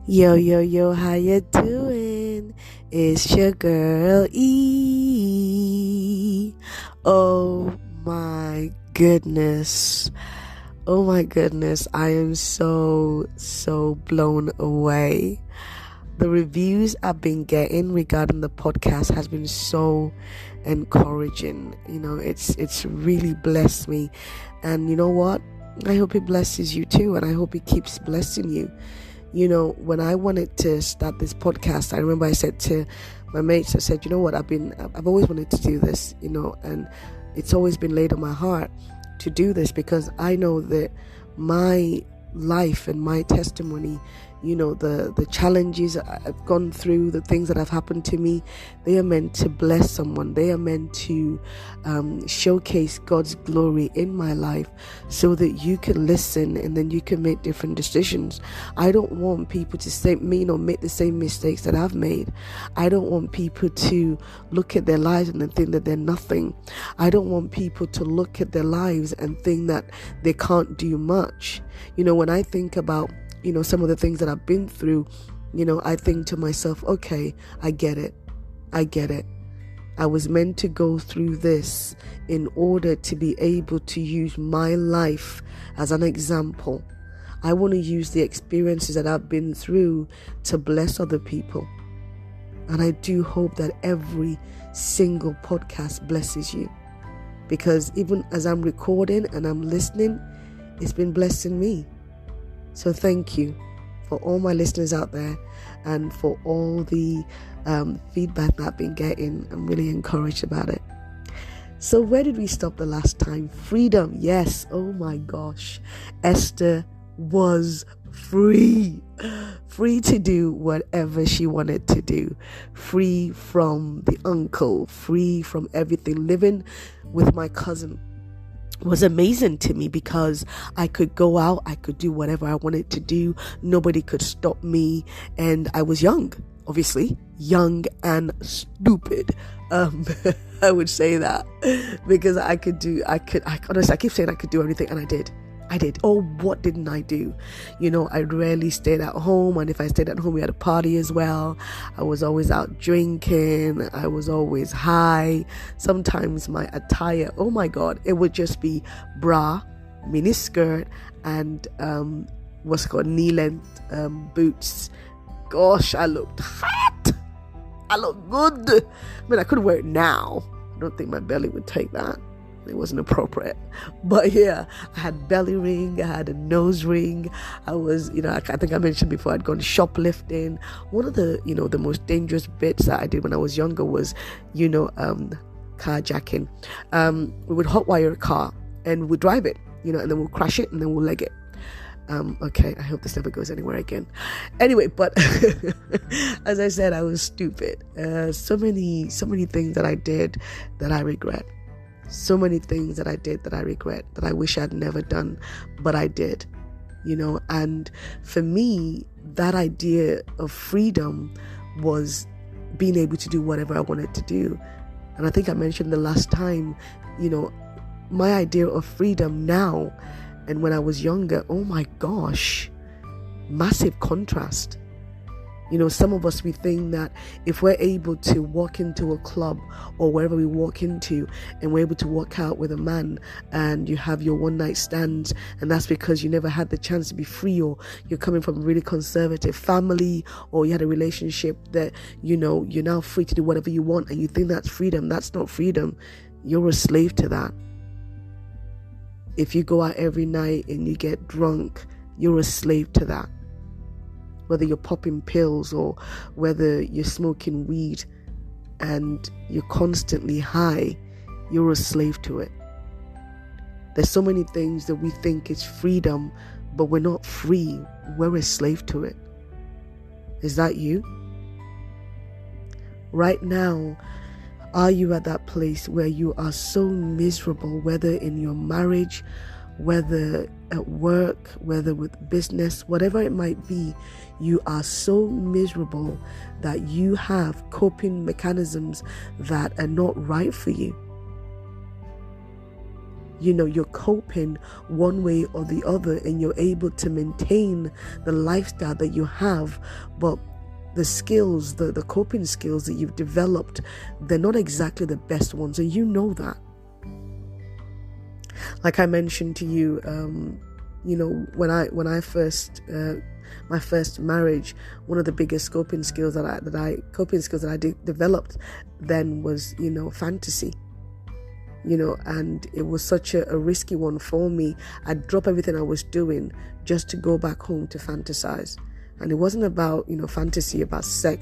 Yo, yo, yo, how you doing? It's your girl E. Oh my goodness. Oh my goodness. I am so blown away. The reviews I've been getting regarding the podcast has been so encouraging. It's really blessed me. And you know what? I hope it blesses you too, and I hope it keeps blessing you. When I wanted to start this podcast, I remember I said to my mates, I said, you know what, I've always wanted to do this, and it's always been laid on my heart to do this because I know that my life and my testimony, the challenges I've gone through, the things that have happened to me, they are meant to bless someone. They are meant to showcase God's glory in my life so that you can listen and then you can make different decisions. I don't want people to make the same mistakes that I've made. I don't want people to look at their lives and then think that they're nothing. I don't want people to look at their lives and think that they can't do much. When I think about some of the things that I've been through, I think to myself, okay, I get it. I was meant to go through this in order to be able to use my life as an example. I want to use the experiences that I've been through to bless other people. And I do hope that every single podcast blesses you. Because even as I'm recording and I'm listening, it's been blessing me. So thank you for all my listeners out there and for all the feedback that I've been getting. I'm really encouraged about it. So where did we stop the last time? Freedom. Yes. Oh my gosh. Esther was free to do whatever she wanted to do, free from the uncle, free from everything. Living with my cousin was amazing to me because I could go out, I could do whatever I wanted to do. Nobody could stop me. And I was young, obviously, young and stupid. I would say that because I honestly, I keep saying I could do everything, and I did. Oh, what didn't I do? I rarely stayed at home, and if I stayed at home, we had a party as well. I was always out drinking. I was always high. Sometimes my attire, oh my God, it would just be bra, mini skirt, and what's called knee-length boots. Gosh, I looked hot. I looked good. I mean, I could wear it now. I don't think my belly would take that. It wasn't appropriate. But yeah, I had belly ring, I had a nose ring. I was, I think I mentioned before, I'd gone shoplifting. One of the, the most dangerous bits that I did when I was younger was, carjacking. We would hotwire a car and we'd drive it, and then we'll crash it and then we'll leg it. Okay, I hope this never goes anywhere again. Anyway, but as I said, I was stupid. So many things that I did that I regret. So many things that I did that I regret, that I wish I'd never done, but I did, and for me, that idea of freedom was being able to do whatever I wanted to do. And I think I mentioned the last time, my idea of freedom now and when I was younger, oh my gosh, massive contrast. Some of us, we think that if we're able to walk into a club or wherever we walk into and we're able to walk out with a man and you have your one night stands, and that's because you never had the chance to be free, or you're coming from a really conservative family, or you had a relationship that, you're now free to do whatever you want, and you think that's freedom. That's not freedom. You're a slave to that. If you go out every night and you get drunk, you're a slave to that. Whether you're popping pills or whether you're smoking weed and you're constantly high, you're a slave to it. There's so many things that we think is freedom, but we're not free. We're a slave to it. Is that you? Right now, are you at that place where you are so miserable, whether in your marriage, whether at work, whether with business, whatever it might be, you are so miserable that you have coping mechanisms that are not right for you? you're coping one way or the other, and you're able to maintain the lifestyle that you have. But the skills, the coping skills that you've developed, they're not exactly the best ones, and you know that. Like I mentioned to you, when I first my first marriage, one of the biggest coping skills that I developed then was fantasy. And it was such a risky one for me. I'd drop everything I was doing just to go back home to fantasize. And it wasn't about fantasy about sex.